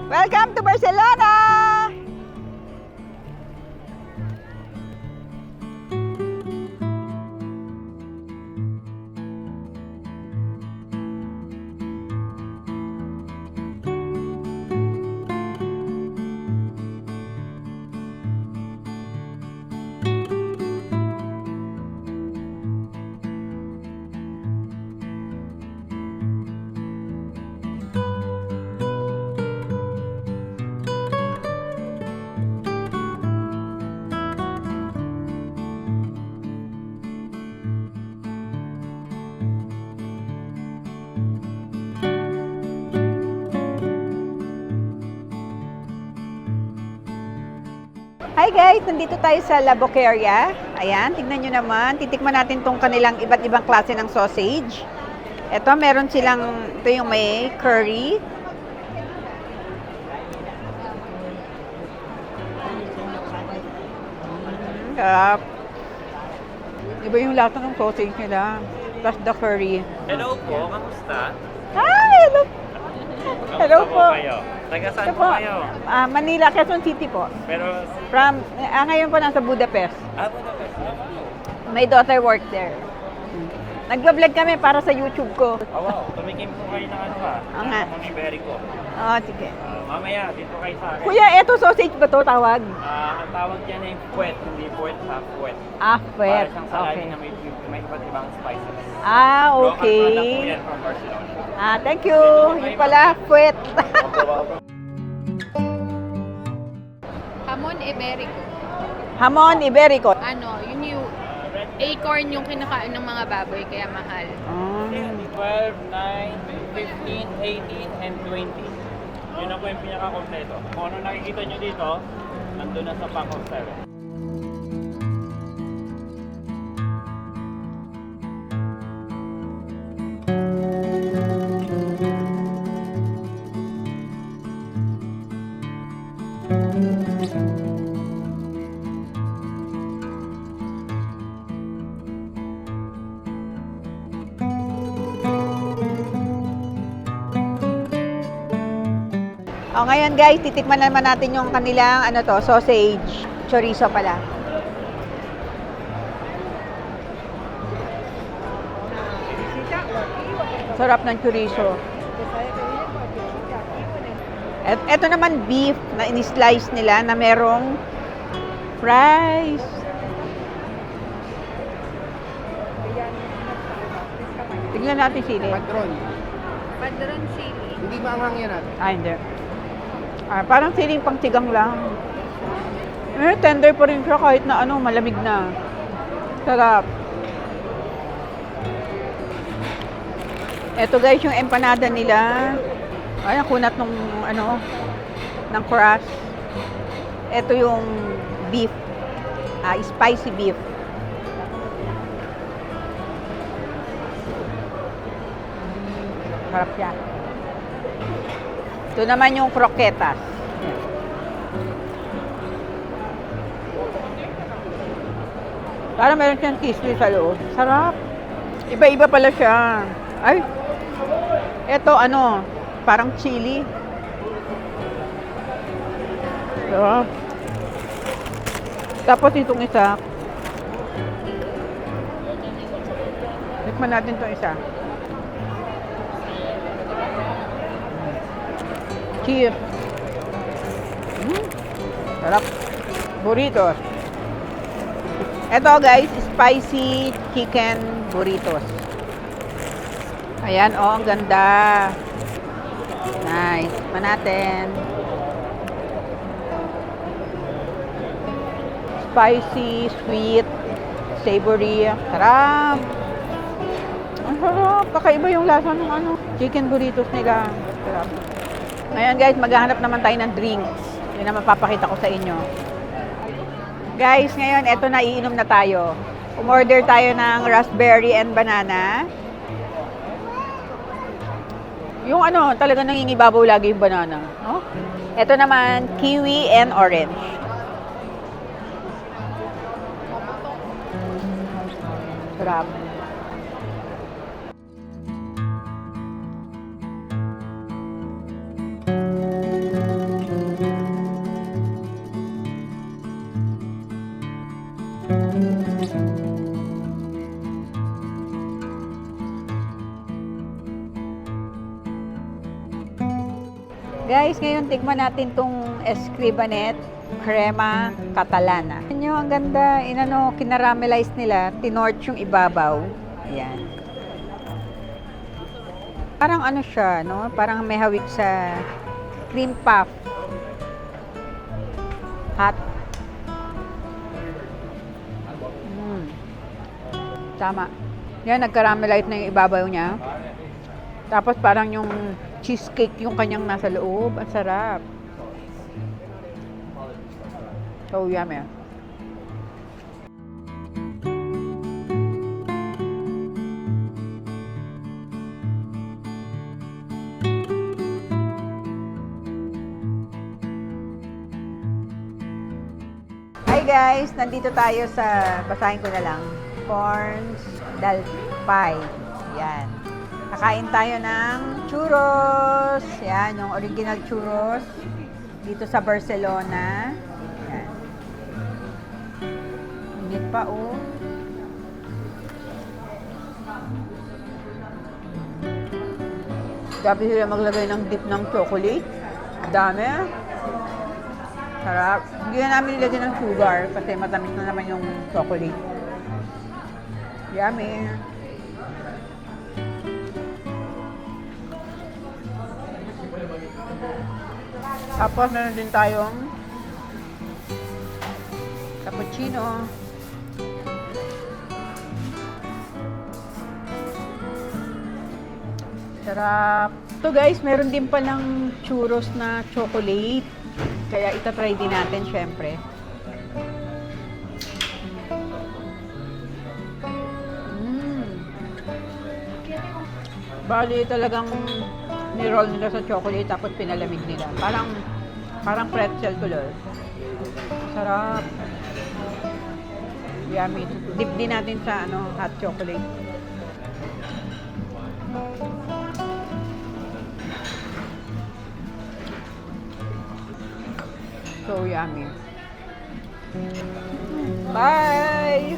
Welcome to Barcelona! Hi guys! Nandito tayo sa La Boqueria. Ayan, tignan nyo naman. Titikman natin tong kanilang iba't ibang klase ng sausage. Ito, meron silang, ito yung may curry. Sarap. Iba yung lasa ng sausage nila. Plus the curry. Hello po, kamusta? Hi! Hello! Hello Kamusta po. Kayo? Taga saan Ito po kayo? Manila, Quezon City po. Pero, Ngayon po nasa Budapest. Budapest. My daughter worked there. Nagba-vlog kami para sa YouTube ko. Oh, wow, tumikim po kayo ng ano ha? Oo nga. Ng Iberico. Oh, sige. Mamaya, dito kayo sa akin. Kuya, eto sausage ba to tawag? Ang tawag dyan ay puwet, hindi puwet sa puwet. Ah, puwet. Para siyang salami Okay. na may iba't ibang spices. Ah, Local product po okay. yan from Barcelona. Ah, thank you. Yung pala, puwet. Hamon Iberico. Hamon Iberico. Ano, yun yung acorn yung kinakain ng mga baboy, kaya mahal. 12, 9, 15, 18, and 20. Yun na po yung pinaka-kompleto. Kung ano nakikita nyo dito, nandun na sa pack of 7. Ngayon guys, titikman naman natin yung kanilang sausage. Chorizo pala. Sarap ng chorizo. Ito naman beef na in-slice nila na merong fries. Tignan natin sili. Padron. Padron chili. Hindi maanghang yan natin. Hindi. Parang siling pangtigang lang. Tender pa rin siya kahit na malamig na. Sarap. Ito guys, yung empanada nila. Ay, ang kunat ng ng crust. Ito yung beef. Spicy beef. Sarap siya. Ito naman yung croquetas. Parang meron siyang kisli sa loob. Sarap. Iba-iba pala siya. Ay, eto parang chili. Sarap. Tapos itong isa. Tikman natin itong isa. Cheers. Sarap. Burritos. Ito guys, spicy chicken burritos. Ayan, ang ganda. Nice. Tikman natin. Spicy, sweet, savory. Sarap. Ang sarap. Kakaiba yung lasa ng chicken burritos nila. Sarap. Ngayon guys, maghahanap naman tayo ng drinks. Yun na mapapakita ko sa inyo. Guys, ngayon, eto na, iinom na tayo. Umorder tayo ng raspberry and banana. Yung talaga nangingibabaw lagi yung banana. No? Ito naman, kiwi and orange. Sarap. Guys, ngayon tikman natin tong Escribanet Crema Catalana. Tignan nyo, ang ganda. Kinaramelize nila. Tinorch yung ibabaw. Ayan. Parang ano siya, no? Parang may hawik sa cream puff. Hot. Tama. Yan, nagkaramelize na yung ibabaw niya. Tapos parang yung cheesecake yung kanyang nasa loob. Ang sarap. So, yummy. Hi guys! Nandito tayo sa, basahin ko na lang, Corns Del Pie. Yan. Kakain tayo ng churros. Yan, yung original churros. Dito sa Barcelona. Yan. Init pa, oh. Grabe sila maglagay ng dip ng chocolate. Dami. Sarap. Hindi na namin nilagyan ng sugar kasi matamis na naman yung chocolate. Yummy. Tapos meron din tayong cappuccino. Sarap. Ito guys, meron din palang churros na chocolate. Kaya itatry din natin syempre. Bali talagang ni-roll nila sa chocolate tapos pinalamig nila. Parang pretzel tuloy. Sarap. Yummy. Dip din natin sa hot chocolate. So yummy. Bye!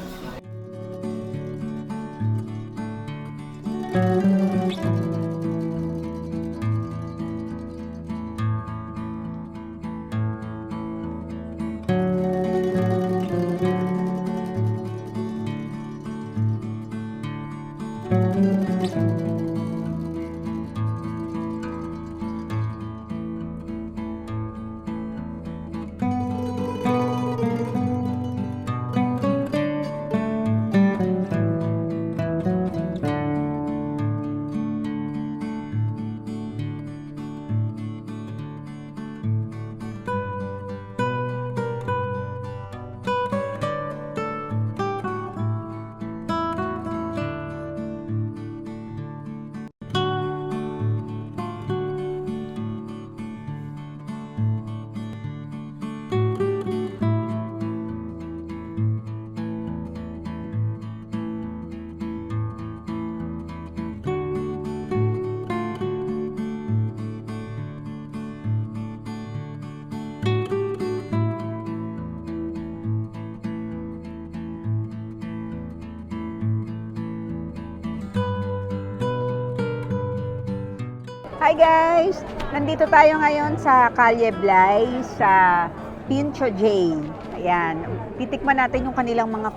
Hi guys! Nandito tayo ngayon sa Calle Blay sa Pincho J. Ayan. Titikman natin yung kanilang mga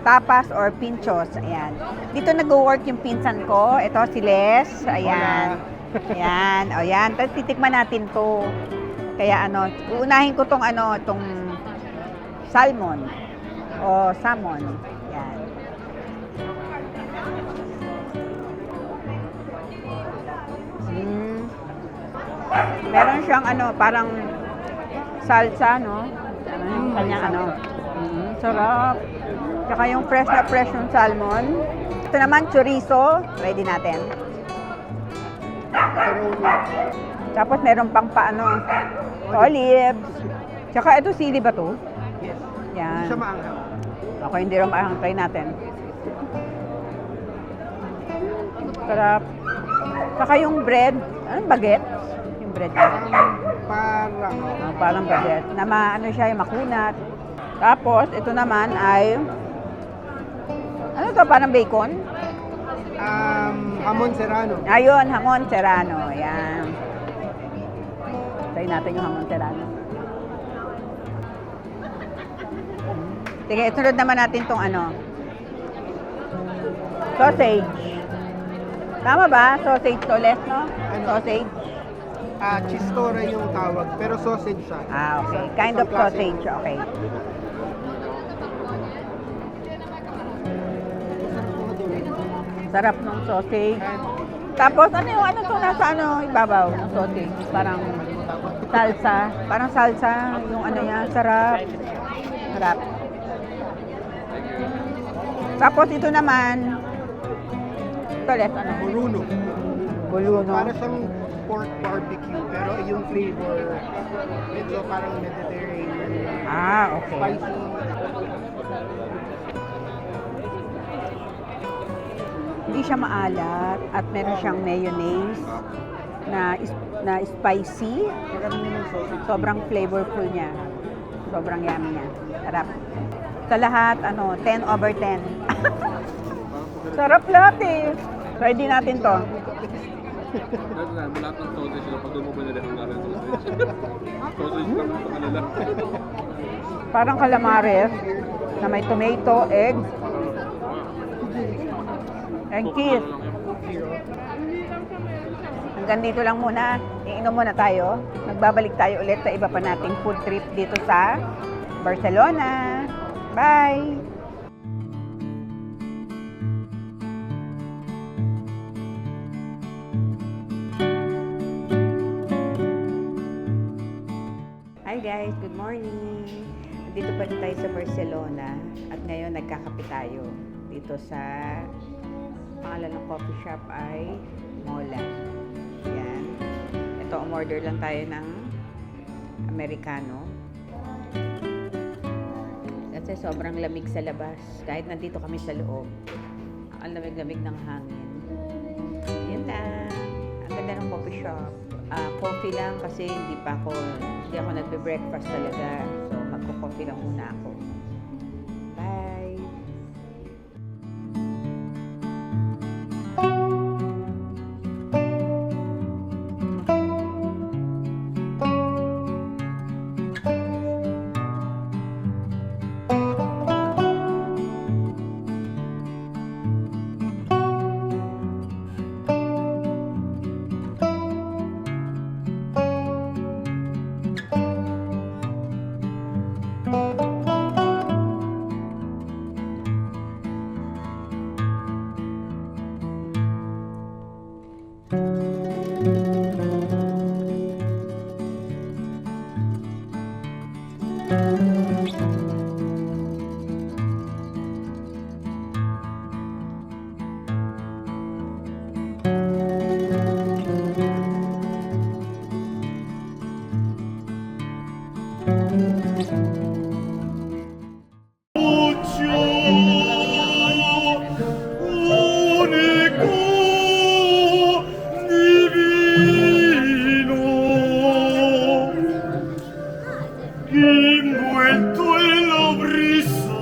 tapas or pinchos. Ayan. Dito nag-work yung pinsan ko. Ito si Les. Ayan. Ayan. O yan. Tapos titikman natin to. Kaya uunahin ko tong salmon. O salmon. Ayan. Meron siyang parang salsa, no? Yung kanyang sarap. Tsaka yung fresh na fresh yung salmon. Ito naman, chorizo. Ready natin. Tapos meron pang olives. Tsaka ito, sili ba to? Yes. Yan. Siya maanghang. Okay, hindi rin maanghang. Try natin. Sarap. Tsaka yung bread. Anong baguette? Yung bread niya. Parang baguette. Na siya, yung makunat. Tapos, ito naman ay ano to? Parang bacon? Hamon serrano. Ayun, hamon serrano. Ayan. Try natin yung hamon serrano. Sige, isunod naman natin tong ano. Sausage. Tama ba? Sausage to less, no? Sausage. Chistora yung tawag, pero sausage siya. Okay. Kind of sausage. Okay. Sarap ng sausage. Tapos, ano yung ano to nasa ano, ibabaw ng sausage? Parang salsa. Parang salsa. Yung ano yan. Sarap. Sarap. Tapos, ito naman. Ito less ano? Bruno. Buluno. Para siyang pork barbecue, pero yung flavor, medyo parang Mediterranean. Okay. Spicy. Hindi siya maalat at meron siyang mayonnaise na spicy. Marami yung sausage. Sobrang flavorful niya. Sobrang yummy niya. Sarap. Sa lahat, 10/10. Sarap lahat eh. Try din natin to. Lahat ng sausage na pag doon mo binili Hungarian sausage. Sausage lang ang pangalala. Parang calamares na may tomato, egg, and cheese. Hanggang dito lang muna. Iinom muna tayo. Magbabalik tayo ulit sa iba pa nating food trip dito sa Barcelona. Bye! Hi guys, good morning. Dito pa rin tayo sa Barcelona at ngayon nagkakape tayo dito sa pangalan ng coffee shop ay Mola. Yan. Ito, umorder lang tayo ng Americano. Kasi sobrang lamig sa labas. Kahit nandito kami sa loob. Ang lamig-lamig ng hangin. Yan lang. Ang ganda ng coffee shop. Coffee lang kasi hindi ako nagbe-breakfast talaga. So, magko-coffee lang muna ako. Bye! Envuelto en la brisa.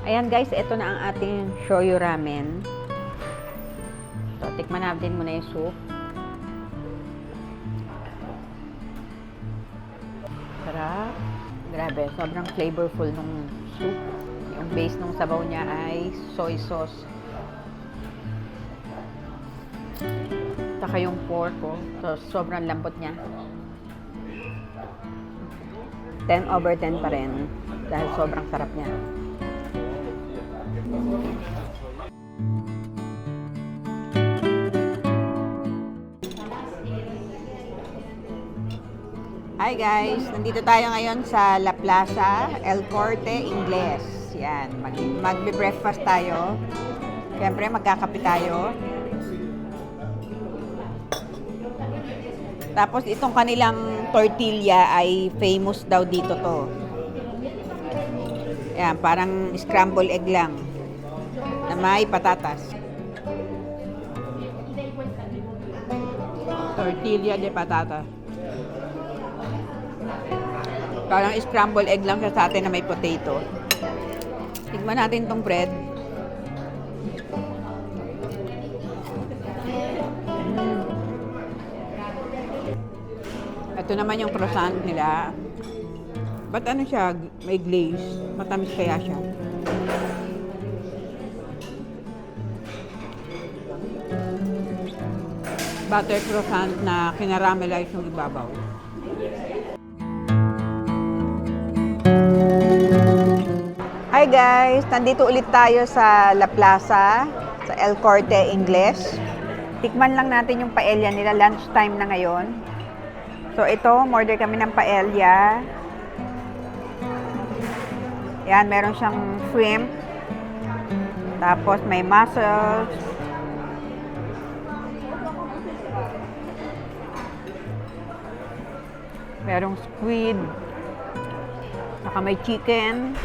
Ayan guys, ito na ang ating shoyu ramen. So, tikman natin muna yung soup. Sarap. Grabe, sobrang flavorful nung soup. Yung base ng sabaw niya ay soy sauce. Saka yung pork, so sobrang lambot niya. 10/10 pa rin dahil sobrang sarap niya. Hi guys, nandito tayo ngayon sa La Plaza, El Corte Ingles. Yan, magbe-breakfast tayo. Siyempre, magkakape tayo. Tapos itong kanilang tortilla ay famous daw dito to. Yan, parang scramble egg lang na may patatas. Tortilla de patatas. Parang scramble egg lang siya sa atin na may potato. Tignan natin tong bread. Ito naman yung croissant nila. Ba't ano siya? May glaze. Matamis kaya siya. Butter croissant na kinaramelize yung ibabaw. Hi guys! Nandito ulit tayo sa La Plaza, sa El Corte Ingles. Tikman lang natin yung paella nila. Lunchtime na ngayon. So ito, order kami ng paella. Yan, meron siyang shrimp. Tapos may mussels. Merong squid. Saka may chicken.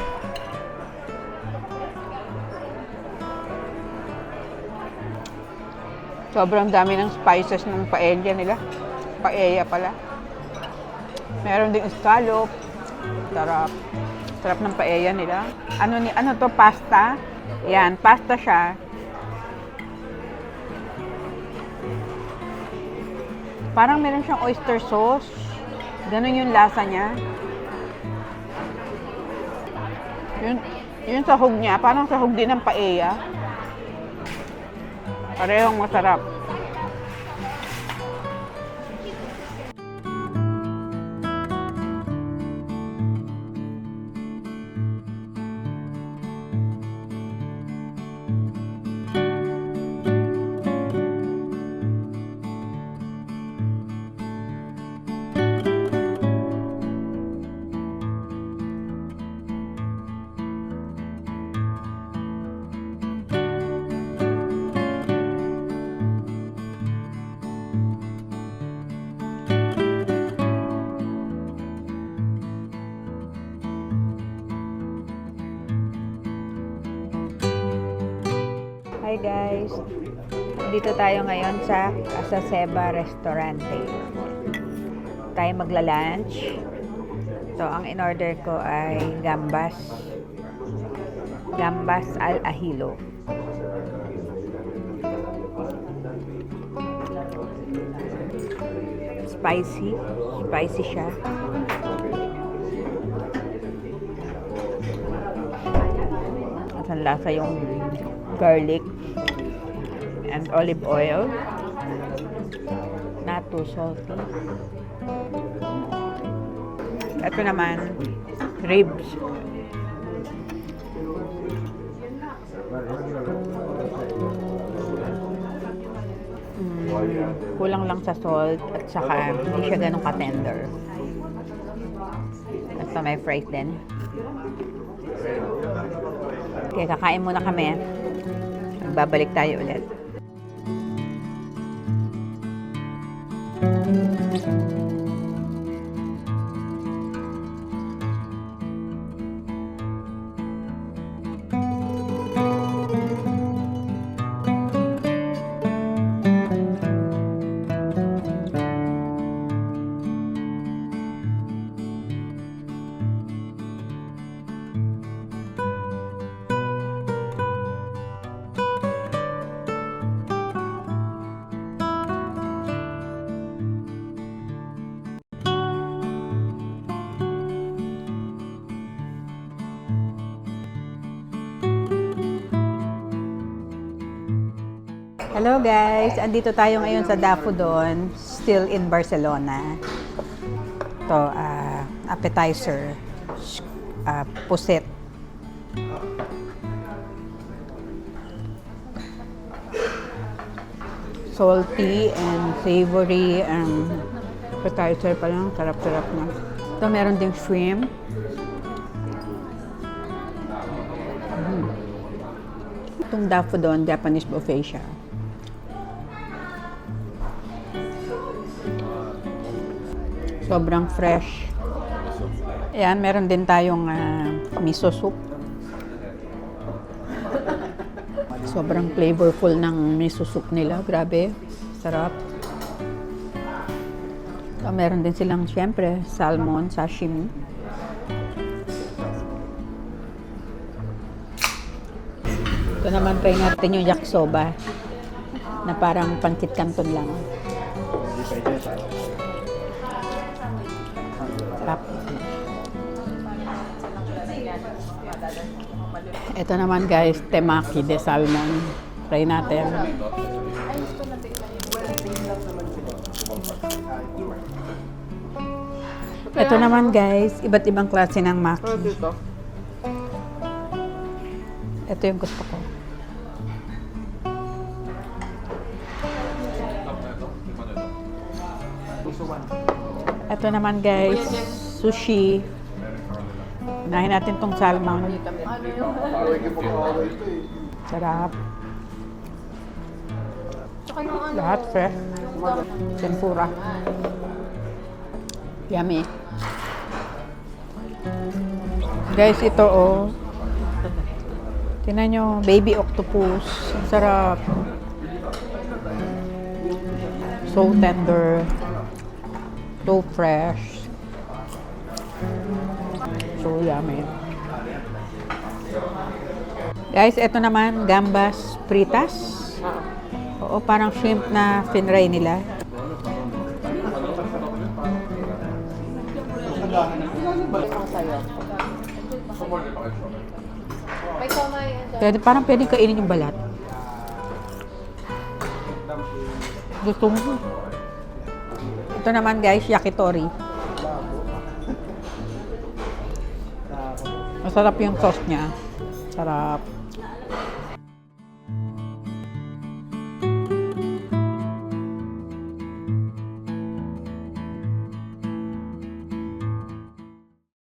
Sobrang dami ng spices ng paella nila. Paella pala. Meron ding scallop. Sarap. Sarap ng paella nila. Ano to? Pasta. Yan, pasta siya. Parang meron siyang oyster sauce. Ganon yung lasa niya. Yung sahog niya, parang sahog din ng paella. Parehong masarap. Hi guys! Dito tayo ngayon sa Casa Ceba Restaurante. Tayo magla-lunch. So, ang in-order ko ay gambas. Gambas al ahilo. Spicy. Spicy siya. At ang lasa yung garlic and olive oil. Not too salty. Ito naman, ribs. Kulang lang sa salt at saka hindi siya ganun ka-tender. Basta may fries din. Okay, kakain muna kami. Babalik tayo ulit. Hello guys! Andito tayo ngayon sa Dafodon, still in Barcelona. Ito, appetizer, pusit. Salty and savory and Appetizer pa lang, sarap-sarap na. Ito meron ding shrimp. Itong Daffodon, Japanese buffet siya. Sobrang fresh. Ayan, meron din tayong miso soup. Sobrang flavorful ng miso soup nila. Grabe. Sarap. Meron din silang, syempre, salmon, sashimi. Ito naman try natin yung yakisoba na parang pancit canton lang. Sarap. Ito naman guys, temaki de salmon. Try natin. Ito naman guys, iba't ibang klase ng maki. Ito yung gusto ko. Ito naman guys, sushi. Unahin natin tong salmon. Sarap. Lahat fresh. Tempura. Yummy. Guys, ito oh. Tingnan nyo, baby octopus. Ang sarap. So tender. So fresh. So yummy. Guys, ito naman, gambas fritas. Oo, parang shrimp na finray nila. Parang pwedeng kainin yung balat. Gusto mo. Ito naman guys, yakitori. Masarap yung sauce niya. Sarap.